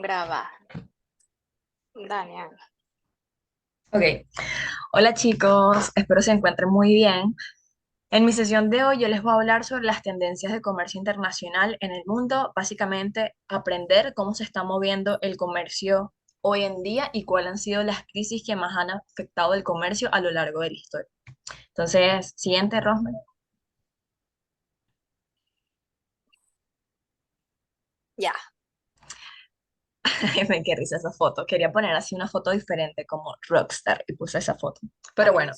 Grabar. Daniel. Ok, hola chicos, espero se encuentren muy bien. En mi sesión de hoy yo les voy a hablar sobre las tendencias de comercio internacional en el mundo, básicamente aprender cómo se está moviendo el comercio hoy en día y cuáles han sido las crisis que más han afectado el comercio a lo largo de la historia. Entonces, siguiente, Rosmer. Ya. Me qué risa esa foto. Quería poner así una foto diferente como rockstar y puse esa foto. A Pero mí. bueno,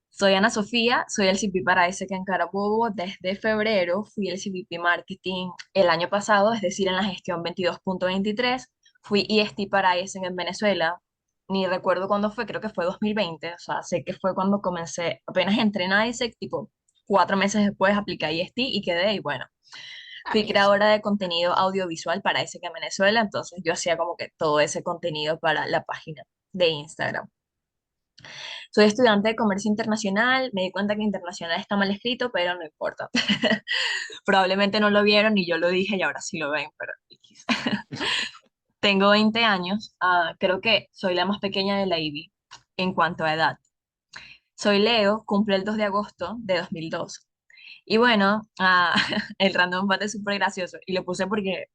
soy Ana Sofía, soy el CP para ISEC en Carabobo. Desde febrero fui el CVP Marketing el año pasado, es decir, en la gestión 22.23. Fui EST para ISEC en Venezuela. Ni recuerdo cuándo fue, creo que fue 2020. O sea, sé que fue cuando comencé, apenas entré en ISEC, tipo 4 meses después apliqué a IST y quedé. Y bueno, A fui mí. creadora de contenido audiovisual para ISEC en Venezuela. Entonces yo hacía como que todo ese contenido para la página de Instagram. Soy estudiante de comercio internacional, me di cuenta que internacional está mal escrito, pero no importa. Probablemente no lo vieron y yo lo dije y ahora sí lo ven, pero X. Tengo 20 años, creo que soy la más pequeña de la IBI en cuanto a edad. Soy Leo, cumple el 2 de agosto de 2002. Y bueno, el random fact es súper gracioso y lo puse porque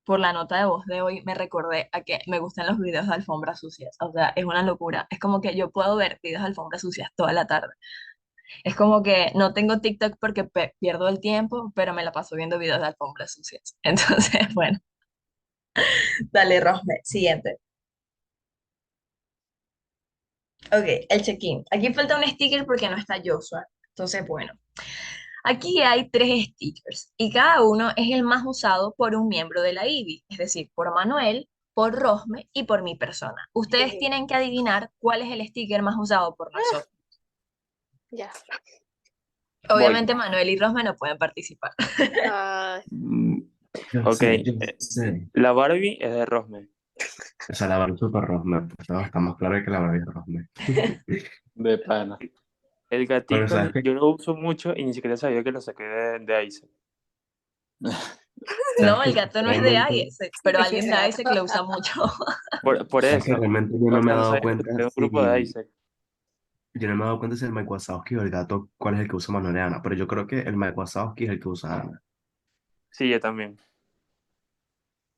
por la nota de voz de hoy me recordé a que me gustan los videos de alfombras sucias. O sea, es una locura. Es como que yo puedo ver videos de alfombras sucias toda la tarde. Es como que no tengo TikTok porque pierdo el tiempo, pero me la paso viendo videos de alfombras sucias. Entonces, bueno, dale, Rosme, siguiente. Ok, el check-in. Aquí falta un sticker porque no está Joshua. Entonces, bueno, aquí hay 3 stickers y cada uno es el más usado por un miembro de la IBI, es decir, por Manuel, por Rosme y por mi persona. Ustedes tienen que adivinar cuál es el sticker más usado por nosotros. Ya. Voy. Obviamente Manuel y Rosme no pueden participar. Ah, Mm, Yo ok, sé, yo sé. la Barbie es de Rosme, O sea, la Barbie super Rosme, pues no, está más claro que la Barbie es Rosme. de pana. El Pero gatico sabes que, yo lo uso mucho y ni siquiera sabía que lo saqué de Isaac. sabes No, el que gato no es de realmente, Isaac, pero alguien ese de gato. Isaac lo usa mucho. Por sabes que eso, realmente yo o no me he sea, no dado sabía que cuenta era un grupo de si, Isaac. yo no me he dado cuenta si el Mike Wazowski o el gato, cuál es el que usa Manuel y Ana, pero yo creo que el Mike Wazowski es el que usa Ana. Sí, yo también.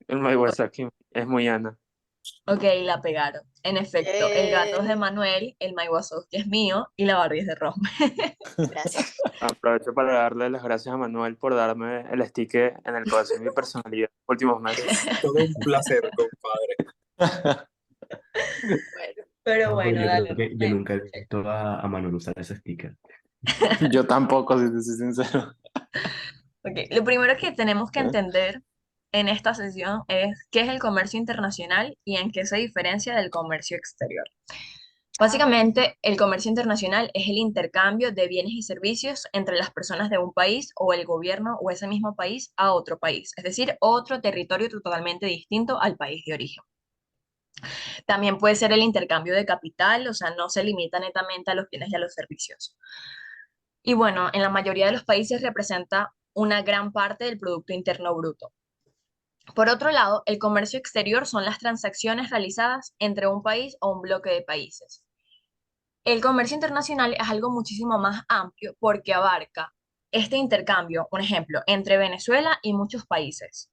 El My Wazaki es muy Ana. Ok, la pegaron. En efecto, el gato es de Eh, Manuel, el My Wazowski es mío y la Barbie es de Rosme. gracias. Aprovecho para darle las gracias a Manuel por darme el sticker en el corazón de mi personalidad en los últimos meses. Todo un placer, compadre. Bueno. Pero No, pero bueno, yo dale, creo que yo Rosme. nunca he visto a Manuel usar ese sticker. Yo tampoco, si te soy sincero. Ok, lo primero que tenemos que entender en esta sesión es qué es el comercio internacional y en qué se diferencia del comercio exterior. Ah, Básicamente, el comercio internacional es el intercambio de bienes y servicios entre las personas de un país o el gobierno o ese mismo país a otro país, es decir, otro territorio totalmente distinto al país de origen. También puede ser el intercambio de capital, o sea, no se limita netamente a los bienes y a los servicios. Y bueno, en la mayoría de los países representa una gran parte del Producto Interno Bruto. Por otro lado, el comercio exterior son las transacciones realizadas entre un país o un bloque de países. El comercio internacional es algo muchísimo más amplio porque abarca este intercambio, un ejemplo, entre Venezuela y muchos países,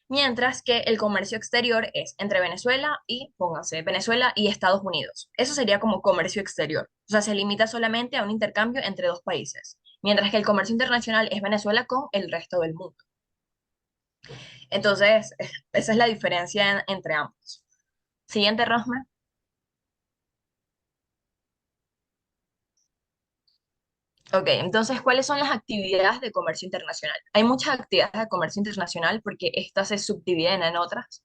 mientras que el comercio exterior es entre Venezuela y, pónganse, Venezuela y Estados Unidos. Eso sería como comercio exterior, o sea, se limita solamente a un intercambio entre dos países, mientras que el comercio internacional es Venezuela con el resto del mundo. Entonces, esa es la diferencia entre ambos. Siguiente, Rosmer. Ok, entonces, ¿cuáles son las actividades de comercio internacional? Hay muchas actividades de comercio internacional porque estas se subdividen en otras,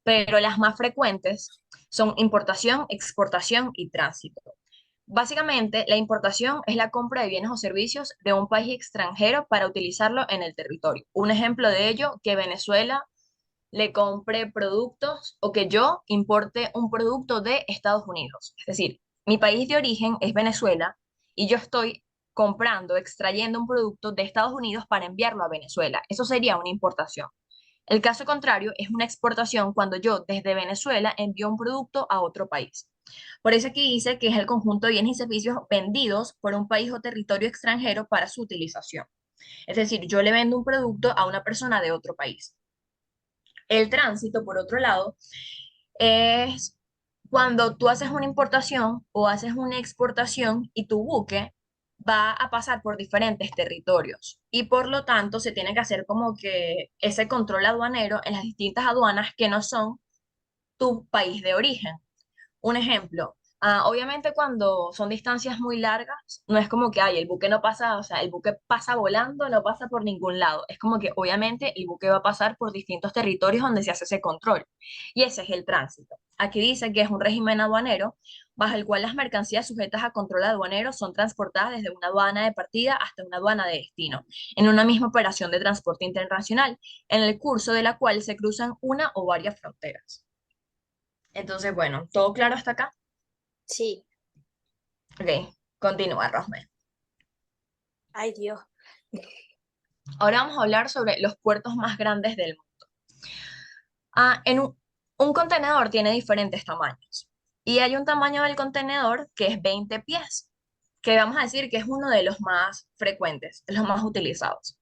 pero las más frecuentes son importación, exportación y tránsito. Básicamente, la importación es la compra de bienes o servicios de un país extranjero para utilizarlo en el territorio. Un ejemplo de ello, que Venezuela le compre productos o que yo importe un producto de Estados Unidos. Es decir, mi país de origen es Venezuela y yo estoy comprando, extrayendo un producto de Estados Unidos para enviarlo a Venezuela. Eso sería una importación. El caso contrario es una exportación cuando yo desde Venezuela envío un producto a otro país. Por eso aquí dice que es el conjunto de bienes y servicios vendidos por un país o territorio extranjero para su utilización. Es decir, yo le vendo un producto a una persona de otro país. El tránsito, por otro lado, es cuando tú haces una importación o haces una exportación y tu buque va a pasar por diferentes territorios y por lo tanto se tiene que hacer como que ese control aduanero en las distintas aduanas que no son tu país de origen. Un ejemplo, obviamente cuando son distancias muy largas, no es como que, ay, el buque no pasa, o sea, el buque pasa volando, no pasa por ningún lado. Es como que obviamente el buque va a pasar por distintos territorios donde se hace ese control. Y ese es el tránsito. Aquí dice que es un régimen aduanero bajo el cual las mercancías sujetas a control aduanero son transportadas desde una aduana de partida hasta una aduana de destino, en una misma operación de transporte internacional, en el curso de la cual se cruzan una o varias fronteras. Entonces, bueno, ¿todo claro hasta acá? Sí. Ok, continúa, Rosme. Ay, Dios. Ahora vamos a hablar sobre los puertos más grandes del mundo. Un contenedor tiene diferentes tamaños y hay un tamaño del contenedor que es 20 pies, que vamos a decir que es uno de los más frecuentes, de los más utilizados.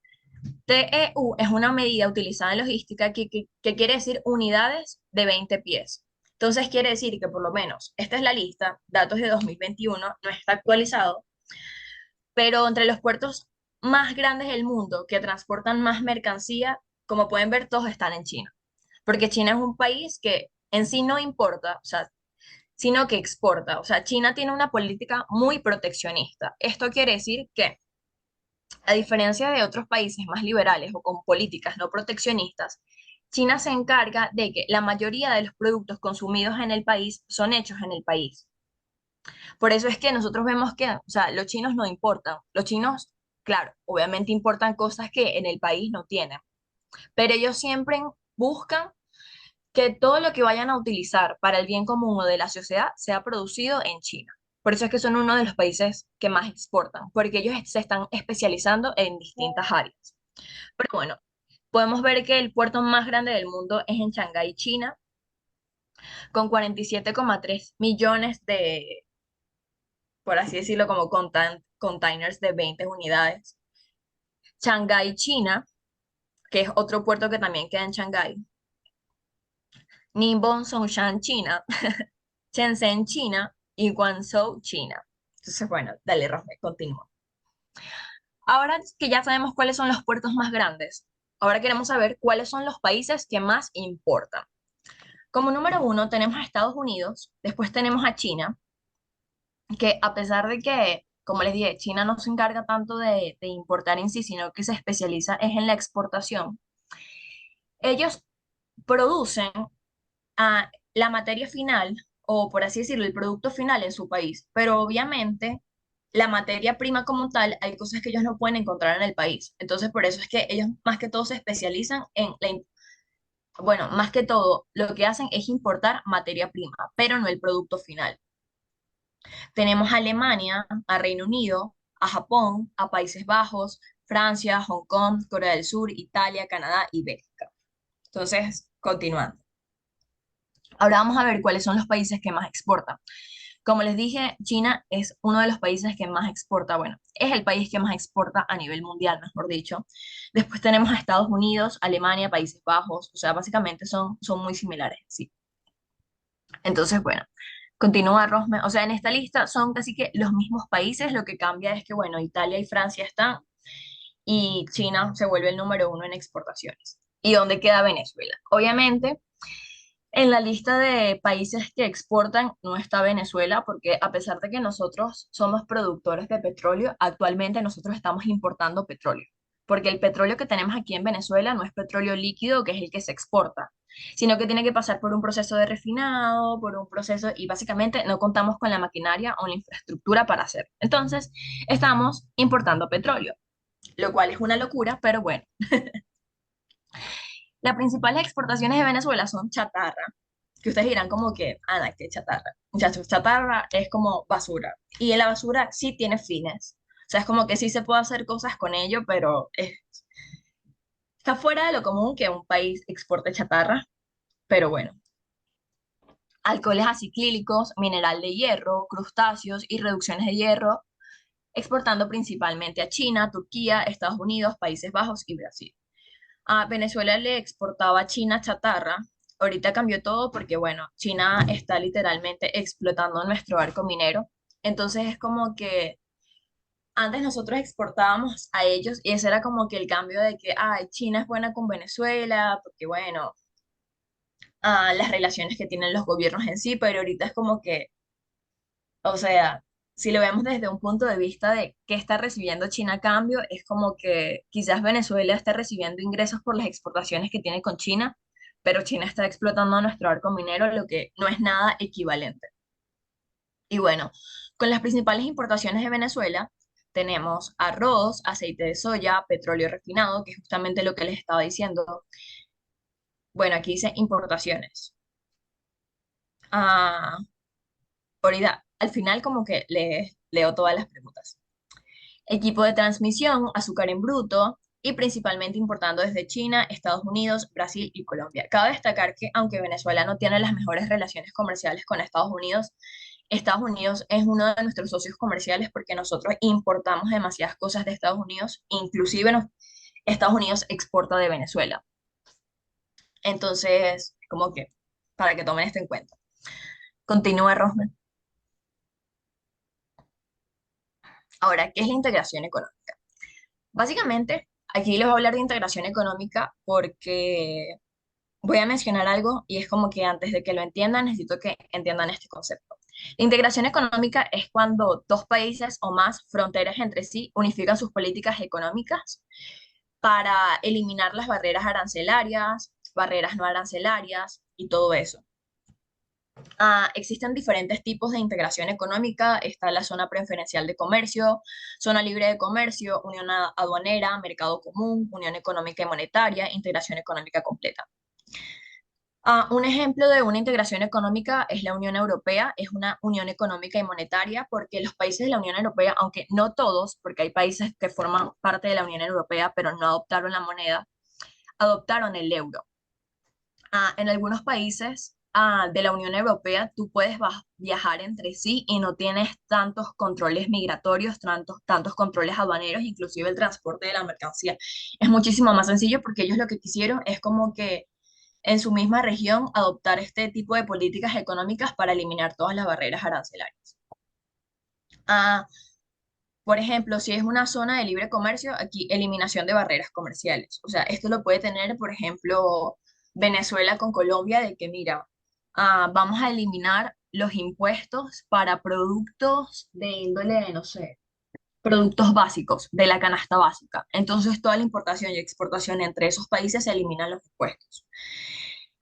TEU es una medida utilizada en logística que quiere decir unidades de 20 pies. Entonces quiere decir que por lo menos, esta es la lista, datos de 2021, no está actualizado, pero entre los puertos más grandes del mundo que transportan más mercancía, como pueden ver, todos están en China. Porque China es un país que en sí no importa, o sea, sino que exporta. O sea, China tiene una política muy proteccionista. Esto quiere decir que, a diferencia de otros países más liberales o con políticas no proteccionistas, China se encarga de que la mayoría de los productos consumidos en el país son hechos en el país. Por eso es que nosotros vemos que, o sea, los chinos no importan. Los chinos, claro, obviamente importan cosas que en el país no tienen, pero ellos siempre buscan que todo lo que vayan a utilizar para el bien común o de la sociedad sea producido en China. Por eso es que son uno de los países que más exportan, porque ellos se están especializando en distintas áreas. Pero bueno, podemos ver que el puerto más grande del mundo es en Shanghái, China, con 47,3 millones de, por así decirlo, como containers de 20 unidades. Shanghái, China, que es otro puerto que también queda en Shanghái. Ningbo, Songshan, China. Shenzhen, China y Guangzhou, China. Entonces, bueno, dale, Rosme, continúa. Ahora que ya sabemos cuáles son los puertos más grandes, ahora queremos saber cuáles son los países que más importan. Como número uno tenemos a Estados Unidos, después tenemos a China, que a pesar de que, como les dije, China no se encarga tanto de importar en sí, sino que se especializa es en la exportación. Ellos producen la materia final, o por así decirlo, el producto final en su país, pero obviamente la materia prima como tal, hay cosas que ellos no pueden encontrar en el país. Entonces, por eso es que ellos más que todo se especializan en bueno, más que todo, lo que hacen es importar materia prima, pero no el producto final. Tenemos a Alemania, a Reino Unido, a Japón, a Países Bajos, Francia, Hong Kong, Corea del Sur, Italia, Canadá y Bélgica. Entonces, continuando. Ahora vamos a ver cuáles son los países que más exportan. Como les dije, China es uno de los países que más exporta, bueno, es el país que más exporta a nivel mundial, mejor dicho. Después tenemos a Estados Unidos, Alemania, Países Bajos, o sea, básicamente son muy similares, sí. Entonces, bueno, continúa Rosme, o sea, en esta lista son casi que los mismos países, lo que cambia es que, bueno, Italia y Francia están y China se vuelve el número uno en exportaciones. ¿Y dónde queda Venezuela? Obviamente, en la lista de países que exportan no está Venezuela, porque a pesar de que nosotros somos productores de petróleo, actualmente nosotros estamos importando petróleo, porque el petróleo que tenemos aquí en Venezuela no es petróleo líquido, que es el que se exporta, sino que tiene que pasar por un proceso de refinado, por un proceso, y básicamente no contamos con la maquinaria o la infraestructura para hacerlo. Entonces, estamos importando petróleo, lo cual es una locura, pero bueno. Las principales exportaciones de Venezuela son chatarra, que ustedes dirán como que, Ana, ¿qué chatarra? Muchachos, chatarra es como basura. Y la basura sí tiene fines. O sea, es como que sí se puede hacer cosas con ello, pero está está fuera de lo común que un país exporte chatarra, pero bueno. Alcoholes aciclílicos, mineral de hierro, crustáceos y reducciones de hierro, exportando principalmente a China, Turquía, Estados Unidos, Países Bajos y Brasil. A Venezuela le exportaba a China chatarra. Ahorita cambió todo porque, bueno, China está literalmente explotando nuestro arco minero. Entonces es como que antes nosotros exportábamos a ellos y ese era como que el cambio de que, ay, China es buena con Venezuela, porque, bueno, las relaciones que tienen los gobiernos en sí, pero ahorita es como que, o sea, si lo vemos desde un punto de vista de qué está recibiendo China a cambio, es como que quizás Venezuela está recibiendo ingresos por las exportaciones que tiene con China, pero China está explotando nuestro arco minero, lo que no es nada equivalente. Y bueno, con las principales importaciones de Venezuela, tenemos arroz, aceite de soya, petróleo refinado, que es justamente lo que les estaba diciendo. Bueno, aquí dice importaciones. Ah, ahorita, al final como que leo todas las preguntas. Equipo de transmisión, azúcar en bruto y principalmente importando desde China, Estados Unidos, Brasil y Colombia. Cabe destacar que aunque Venezuela no tiene las mejores relaciones comerciales con Estados Unidos es uno de nuestros socios comerciales porque nosotros importamos demasiadas cosas de Estados Unidos, inclusive Estados Unidos exporta de Venezuela. Entonces, como que, para que tomen esto en cuenta. Continúa, Rosman. Ahora, ¿qué es la integración económica? Básicamente, aquí les voy a hablar de integración económica porque voy a mencionar algo y es como que antes de que lo entiendan, necesito que entiendan este concepto. La integración económica es cuando dos países o más fronteras entre sí unifican sus políticas económicas para eliminar las barreras arancelarias, barreras no arancelarias y todo eso. Existen diferentes tipos de integración económica. Está la zona preferencial de comercio, zona libre de comercio, unión aduanera, mercado común, unión económica y monetaria, integración económica completa. Un ejemplo de una integración económica es la Unión Europea, es una unión económica y monetaria porque los países de la Unión Europea, aunque no todos, porque hay países que forman parte de la Unión Europea pero no adoptaron la moneda, adoptaron el euro. En algunos países de la Unión Europea tú puedes viajar entre sí y no tienes tantos controles migratorios, tantos controles aduaneros, inclusive el transporte de la mercancía. Es muchísimo más sencillo porque ellos lo que quisieron es como que en su misma región adoptar este tipo de políticas económicas para eliminar todas las barreras arancelarias. Ah, por ejemplo, si es una zona de libre comercio, aquí eliminación de barreras comerciales. O sea, esto lo puede tener, por ejemplo, Venezuela con Colombia, de que mira, vamos a eliminar los impuestos para productos de índole, no sé, productos básicos de la canasta básica. Entonces, toda la importación y exportación entre esos países se eliminan los impuestos.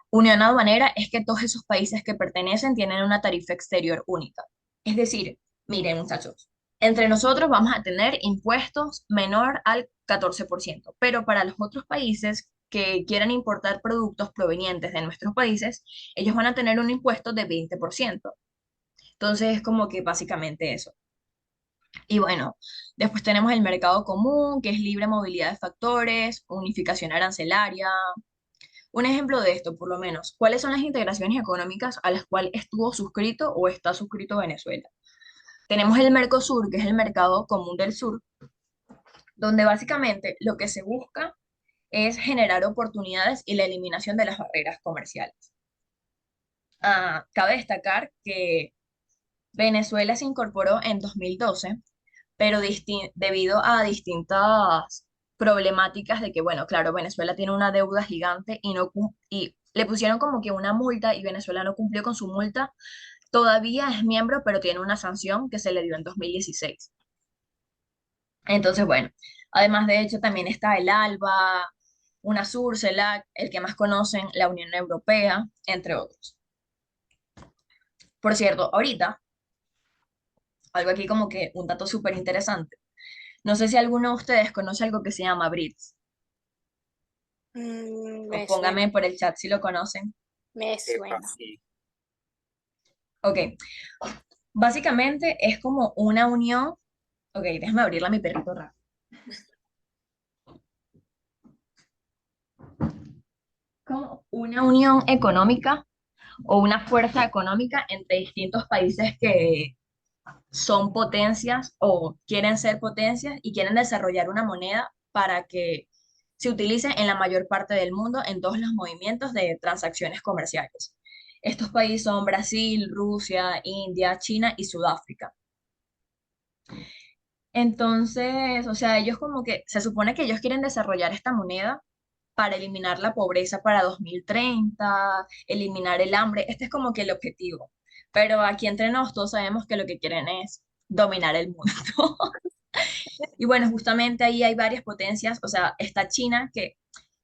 Unión aduanera es que todos esos países que pertenecen tienen una tarifa exterior única. Es decir, miren muchachos, entre nosotros vamos a tener impuestos menor al 14%, pero para los otros países que quieran importar productos provenientes de nuestros países, ellos van a tener un impuesto de 20%. Entonces es como que básicamente eso. Y bueno, después tenemos el mercado común, que es libre movilidad de factores, unificación arancelaria, un ejemplo de esto, por lo menos, ¿cuáles son las integraciones económicas a las cuales estuvo suscrito o está suscrito Venezuela? Tenemos el Mercosur, que es el Mercado Común del Sur, donde básicamente lo que se busca es generar oportunidades y la eliminación de las barreras comerciales. Cabe destacar que Venezuela se incorporó en 2012, pero debido a distintas problemáticas de que, bueno, claro, Venezuela tiene una deuda gigante y le pusieron como que una multa y Venezuela no cumplió con su multa, todavía es miembro, pero tiene una sanción que se le dio en 2016. Entonces, bueno, además de hecho también está el ALBA, UNASUR, CELAC, el que más conocen, la Unión Europea, entre otros. Por cierto, ahorita, algo aquí como que un dato súper interesante. No sé si alguno de ustedes conoce algo que se llama BRICS. O Me suena, póngame por el chat si lo conocen. me Epa, suena. sí. Ok, básicamente es como una unión. Ok, déjame abrirla a mi perrito rápido. como una unión económica o una fuerza económica entre distintos países que son potencias o quieren ser potencias y quieren desarrollar una moneda para que se utilice en la mayor parte del mundo en todos los movimientos de transacciones comerciales. Estos países son Brasil, Rusia, India, China y Sudáfrica. Entonces, o sea, ellos como que se supone que ellos quieren desarrollar esta moneda para eliminar la pobreza para 2030, eliminar el hambre. Este es como que el objetivo. Pero aquí entre nos todos sabemos que lo que quieren es dominar el mundo. Y bueno, justamente ahí hay varias potencias. O sea, está China, que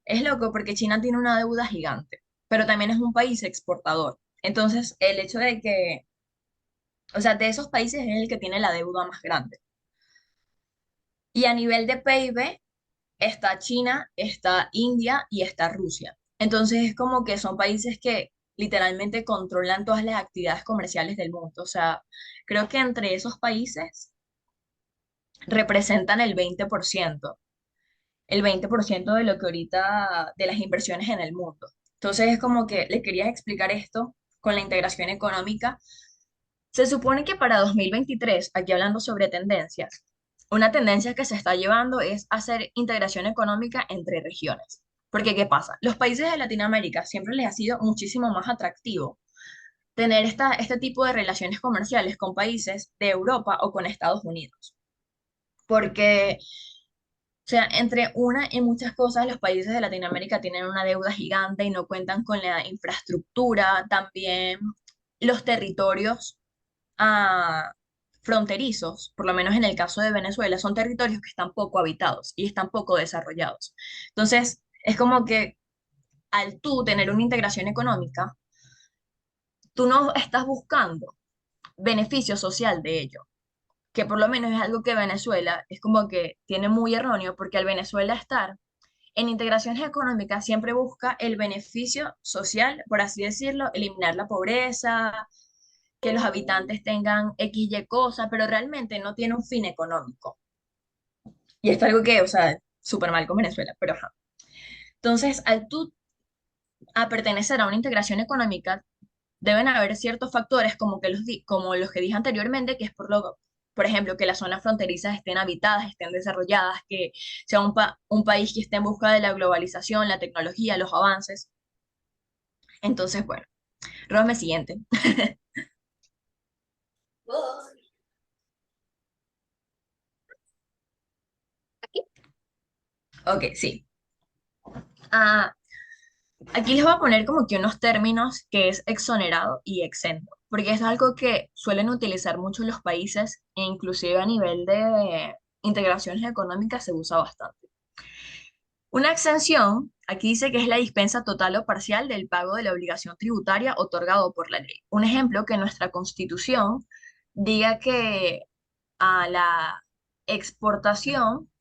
es loco porque China tiene una deuda gigante, pero también es un país exportador. Entonces, el hecho de que, o sea, de esos países es el que tiene la deuda más grande. Y a nivel de PIB, está China, está India y está Rusia. Entonces es como que son países que literalmente controlan todas las actividades comerciales del mundo. O sea, creo que entre esos países representan el 20% de lo que ahorita, de las inversiones en el mundo. Entonces es como que le quería explicar esto con la integración económica. Se supone que para 2023, aquí hablando sobre tendencias, una tendencia que se está llevando es hacer integración económica entre regiones. Porque, ¿qué pasa? Los países de Latinoamérica siempre les ha sido muchísimo más atractivo tener este tipo de relaciones comerciales con países de Europa o con Estados Unidos. Porque, o sea, entre una y muchas cosas, los países de Latinoamérica tienen una deuda gigante y no cuentan con la infraestructura, también los territorios fronterizos, por lo menos en el caso de Venezuela, son territorios que están poco habitados y están poco desarrollados. Entonces, es como que al tú tener una integración económica, tú no estás buscando beneficio social de ello, que por lo menos es algo que Venezuela es como que tiene muy erróneo, porque al Venezuela estar en integraciones económicas siempre busca el beneficio social, por así decirlo, eliminar la pobreza, que los habitantes tengan X, Y cosa, pero realmente no tiene un fin económico. Y esto es algo que, o sea, súper mal con Venezuela, pero ajá. Entonces, al tú a pertenecer a una integración económica, deben haber ciertos factores como, como los que dije anteriormente, que es por ejemplo, que las zonas fronterizas estén habitadas, estén desarrolladas, que sea un país que esté en busca de la globalización, la tecnología, los avances. Entonces, bueno, róbame siguiente. Aquí. Ok, sí. Ah, aquí les voy a poner como que unos términos que es exonerado y exento, porque es algo que suelen utilizar mucho los países e inclusive a nivel de integraciones económicas se usa bastante. Una exención, aquí dice que es la dispensa total o parcial del pago de la obligación tributaria otorgado por la ley. Un ejemplo, que nuestra Constitución diga que a la exportación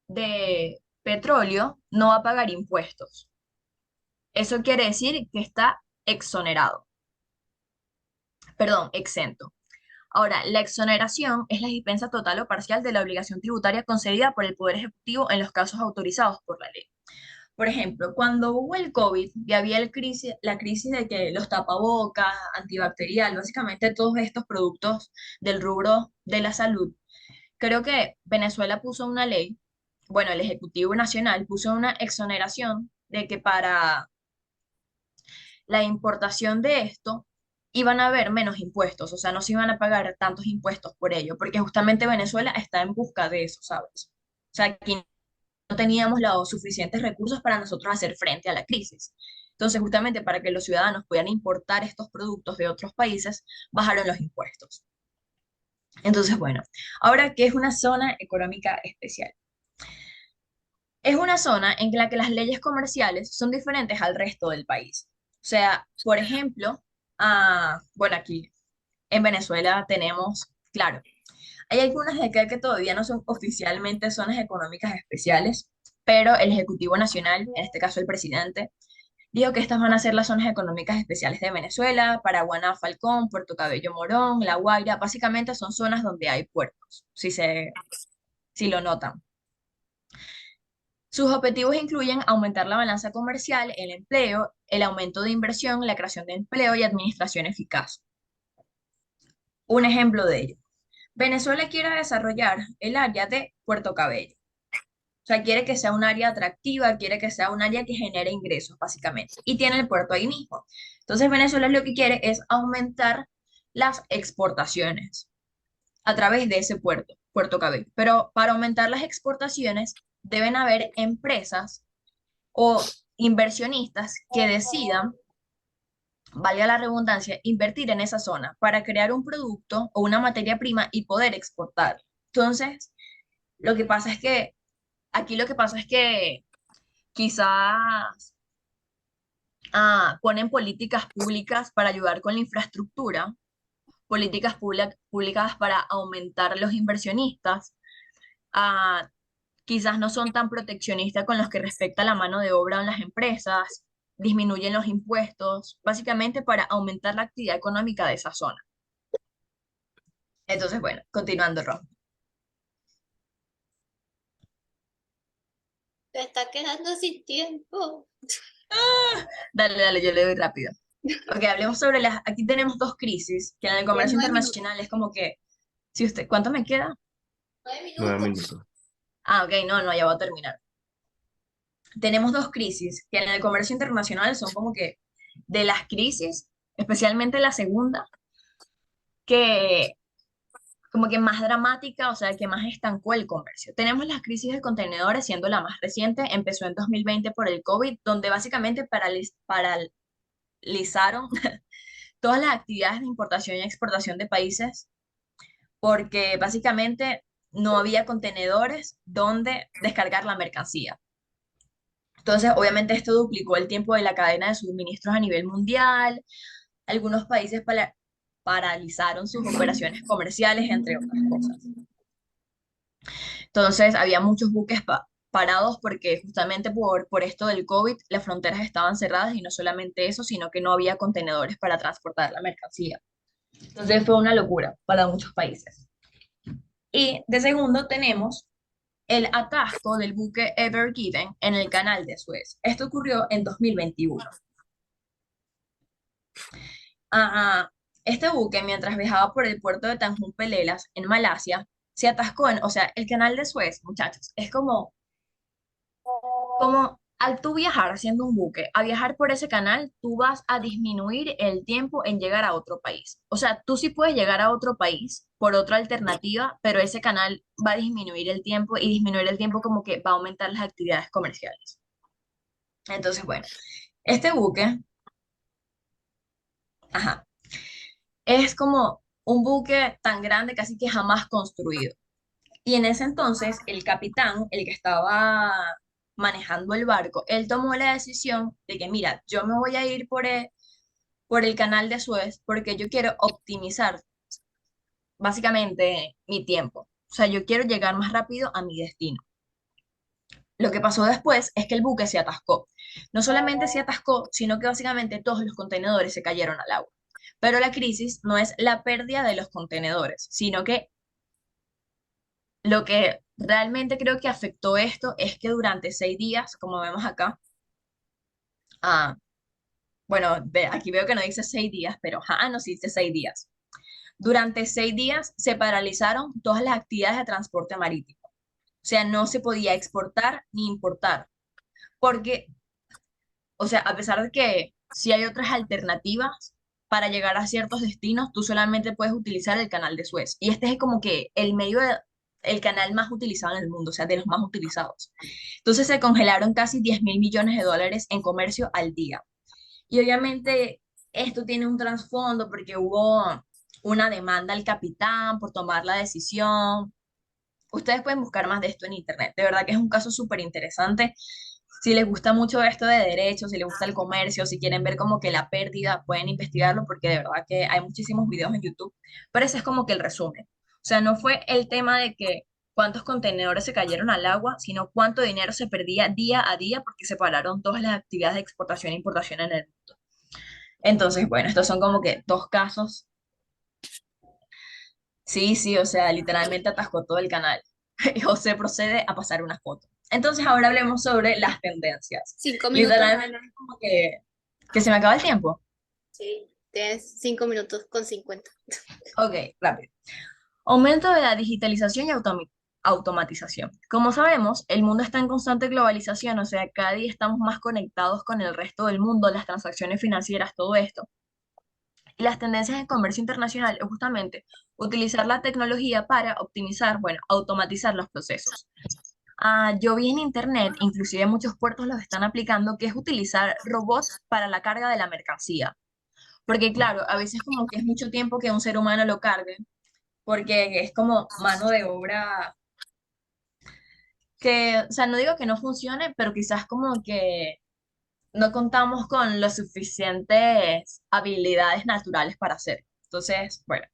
de petróleo no va a pagar impuestos. Eso quiere decir que está exonerado, perdón, exento. Ahora, la exoneración es la dispensa total o parcial de la obligación tributaria concedida por el Poder Ejecutivo en los casos autorizados por la ley. Por ejemplo, cuando hubo el COVID y había la crisis de que los tapabocas, antibacterial, básicamente todos estos productos del rubro de la salud, creo que Venezuela puso una ley, bueno, el Ejecutivo Nacional puso una exoneración de que para la importación de esto iban a haber menos impuestos, o sea, no se iban a pagar tantos impuestos por ello, porque justamente Venezuela está en busca de eso, ¿sabes? O sea, aquí no teníamos los suficientes recursos para nosotros hacer frente a la crisis. Entonces, justamente para que los ciudadanos puedan importar estos productos de otros países, bajaron los impuestos. Entonces, bueno, ahora, ¿qué es una zona económica especial? Es una zona en la que las leyes comerciales son diferentes al resto del país. O sea, por ejemplo, bueno, aquí en Venezuela tenemos, claro, hay algunas de acá que todavía no son oficialmente zonas económicas especiales, pero el Ejecutivo Nacional, en este caso el presidente, dijo que estas van a ser las zonas económicas especiales de Venezuela, Paraguaná, Falcón, Puerto Cabello, Morón, La Guaira, básicamente son zonas donde hay puertos, si lo notan. Sus objetivos incluyen aumentar la balanza comercial, el empleo, el aumento de inversión, la creación de empleo y administración eficaz. Un ejemplo de ello. Venezuela quiere desarrollar el área de Puerto Cabello. O sea, quiere que sea un área atractiva, quiere que sea un área que genere ingresos, básicamente. Y tiene el puerto ahí mismo. Entonces, Venezuela lo que quiere es aumentar las exportaciones a través de ese puerto, Puerto Cabello. Pero para aumentar las exportaciones, deben haber empresas o inversionistas que decidan, valga la redundancia, invertir en esa zona para crear un producto o una materia prima y poder exportar. Entonces, lo que pasa es que aquí lo que pasa es que quizás ponen políticas públicas para ayudar con la infraestructura, políticas públicas para aumentar los inversionistas, ah, quizás no son tan proteccionistas con los que respecta a la mano de obra en las empresas, disminuyen los impuestos, básicamente para aumentar la actividad económica de esa zona. Entonces, bueno, continuando, Ron. Te está quedando sin tiempo. Dale, dale, yo le doy rápido. Ok, hablemos sobre aquí tenemos dos crisis, que en el comercio 9 minutos. internacional es como que, si usted, ¿cuánto me queda? 9 9 minutos. minutos. Ah, ok, no, no, ya voy a terminar. Tenemos dos crisis, que en el comercio internacional son como que de las crisis, especialmente la segunda, que como que más dramática, o sea, que más estancó el comercio. Tenemos la crisis de contenedores, siendo la más reciente, empezó en 2020 por el COVID, donde básicamente paralizaron todas las actividades de importación y exportación de países, porque básicamente no había contenedores donde descargar la mercancía. Entonces, obviamente esto duplicó el tiempo de la cadena de suministros a nivel mundial. Algunos países paralizaron sus operaciones comerciales, entre otras cosas. Entonces, había muchos buques parados porque justamente por esto del COVID las fronteras estaban cerradas y no solamente eso, sino que no había contenedores para transportar la mercancía. Entonces, fue una locura para muchos países. Y de segundo tenemos el atasco del buque Ever Given en el canal de Suez. Esto ocurrió en 2021. Este buque, mientras viajaba por el puerto de Tanjung Pelelas, en Malasia, se atascó o sea, el canal de Suez, muchachos, es como al tú viajar haciendo un buque, a viajar por ese canal, tú vas a disminuir el tiempo en llegar a otro país. O sea, tú sí puedes llegar a otro país por otra alternativa, pero ese canal va a disminuir el tiempo y disminuir el tiempo como que va a aumentar las actividades comerciales. Entonces, bueno, este buque, ajá, es como un buque tan grande casi que jamás construido. Y en ese entonces, el capitán, el que estaba manejando el barco, él tomó la decisión de que, mira, yo me voy a ir por el canal de Suez porque yo quiero optimizar básicamente mi tiempo. O sea, yo quiero llegar más rápido a mi destino. Lo que pasó después es que el buque se atascó. No solamente se atascó, sino que básicamente todos los contenedores se cayeron al agua. Pero la crisis no es la pérdida de los contenedores, sino que lo que realmente creo que afectó esto es que durante 6 días, como vemos acá, ah, bueno, aquí veo que no dice 6 días, pero no, sí dice 6 días. Durante 6 días se paralizaron todas las actividades de transporte marítimo. O sea, no se podía exportar ni importar, porque, o sea, a pesar de que si hay otras alternativas para llegar a ciertos destinos, tú solamente puedes utilizar el canal de Suez. Y este es como que el canal más utilizado en el mundo, o sea, de los más utilizados. Entonces se congelaron casi 10.000 millones de dólares en comercio al día. Y obviamente esto tiene un trasfondo porque hubo una demanda al capitán por tomar la decisión. Ustedes pueden buscar más de esto en internet. De verdad que es un caso súper interesante. Si les gusta mucho esto de derechos, si les gusta el comercio, si quieren ver como que la pérdida, pueden investigarlo porque de verdad que hay muchísimos videos en YouTube. Pero ese es como que el resumen. O sea, no fue el tema de que cuántos contenedores se cayeron al agua, sino cuánto dinero se perdía día a día porque se pararon todas las actividades de exportación e importación en el mundo. Entonces, bueno, estos son como que dos casos. Sí, sí, o sea, literalmente atascó todo el canal. Y José procede a pasar una foto. Entonces ahora hablemos sobre las tendencias. 5 minutos, Literalmente Ana. como que se me acaba el tiempo. Sí, tienes 5 minutos con 50. Ok, rápido. Aumento de la digitalización y automatización. Como sabemos, el mundo está en constante globalización, o sea, cada día estamos más conectados con el resto del mundo, las transacciones financieras, todo esto. Y las tendencias en comercio internacional es justamente utilizar la tecnología para optimizar, bueno, automatizar los procesos. Yo vi en internet, inclusive muchos puertos los están aplicando, que es utilizar robots para la carga de la mercancía. Porque claro, a veces como que es mucho tiempo que un ser humano lo cargue, porque es como mano de obra que, o sea, no digo que no funcione, pero quizás como que no contamos con las suficientes habilidades naturales para hacerlo. Entonces, bueno,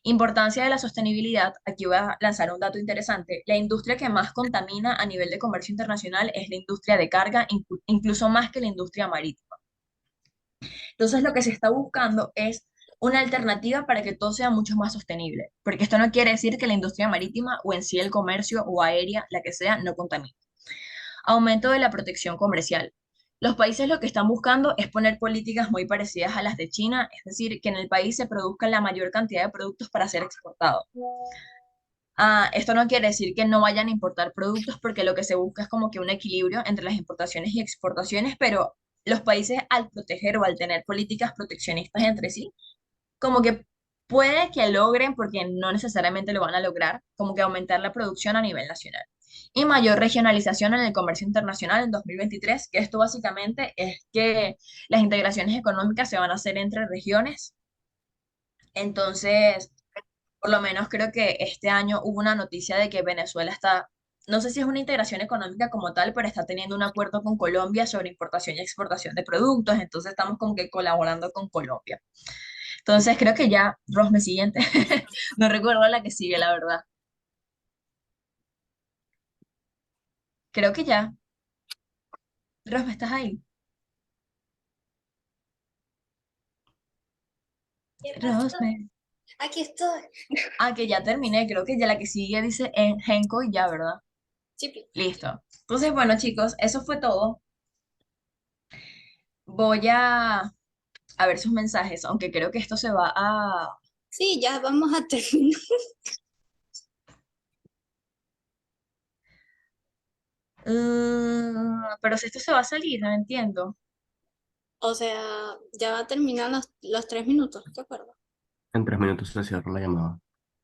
importancia de la sostenibilidad. Aquí voy a lanzar un dato interesante. La industria que más contamina a nivel de comercio internacional es la industria de carga, incluso más que la industria marítima. Entonces, lo que se está buscando es una alternativa para que todo sea mucho más sostenible, porque esto no quiere decir que la industria marítima o en sí el comercio o aérea, la que sea, no contamine. Aumento de la protección comercial. Los países lo que están buscando es poner políticas muy parecidas a las de China, es decir, que en el país se produzca la mayor cantidad de productos para ser exportados. Esto no quiere decir que no vayan a importar productos porque lo que se busca es como que un equilibrio entre las importaciones y exportaciones, pero los países al proteger o al tener políticas proteccionistas entre sí, como que puede que logren, porque no necesariamente lo van a lograr, como que aumentar la producción a nivel nacional. Y mayor regionalización en el comercio internacional en 2023, que esto básicamente es que las integraciones económicas se van a hacer entre regiones. Entonces, por lo menos creo que este año hubo una noticia de que Venezuela está, no sé si es una integración económica como tal, pero está teniendo un acuerdo con Colombia sobre importación y exportación de productos, entonces estamos como que colaborando con Colombia. Entonces creo que ya, Rosme, siguiente. No recuerdo la que sigue, la verdad. Creo que ya. Rosme, ¿estás ahí? ¿Qué pasó? Rosme. Aquí estoy. Que ya terminé. Creo que ya la que sigue dice en Genko y ya, ¿verdad? Sí, Listo. Entonces, bueno, chicos, eso fue todo. Voy a ver sus mensajes, aunque creo que esto se va a... sí, ya vamos a terminar. Pero si esto se va a salir, no entiendo. O sea, ya va a terminar los 3 minutos, ¿de acuerdo? En 3 minutos se cierra la llamada.